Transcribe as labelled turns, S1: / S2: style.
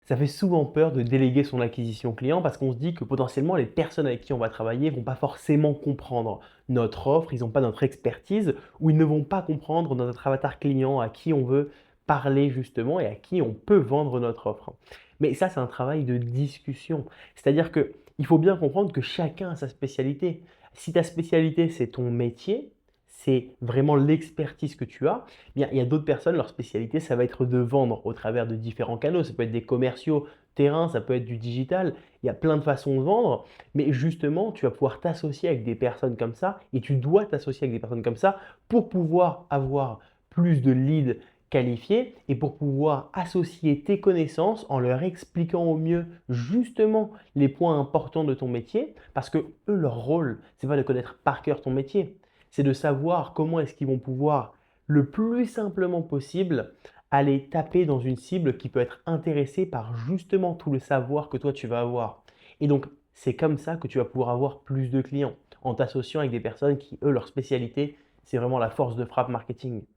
S1: Ça fait souvent peur de déléguer son acquisition client parce qu'on se dit que potentiellement les personnes avec qui on va travailler vont pas forcément comprendre notre offre, ils n'ont pas notre expertise ou ils ne vont pas comprendre notre avatar client à qui on veut parler justement et à qui on peut vendre notre offre. Mais ça, c'est un travail de discussion. C'est-à-dire que il faut bien comprendre que chacun a sa spécialité. Si ta spécialité, c'est ton métier, c'est vraiment l'expertise que tu as, bien, il y a d'autres personnes, leur spécialité, ça va être de vendre au travers de différents canaux. Ça peut être des commerciaux terrain, ça peut être du digital. Il y a plein de façons de vendre, mais justement, tu vas pouvoir t'associer avec des personnes comme ça et tu dois t'associer avec des personnes comme ça pour pouvoir avoir plus de leads qualifiés et pour pouvoir associer tes connaissances en leur expliquant au mieux justement les points importants de ton métier parce que eux, leur rôle, c'est pas de connaître par cœur ton métier, c'est de savoir comment est-ce qu'ils vont pouvoir le plus simplement possible aller taper dans une cible qui peut être intéressée par justement tout le savoir que toi tu vas avoir. Et donc, c'est comme ça que tu vas pouvoir avoir plus de clients en t'associant avec des personnes qui, eux, leur spécialité, c'est vraiment la force de frappe marketing.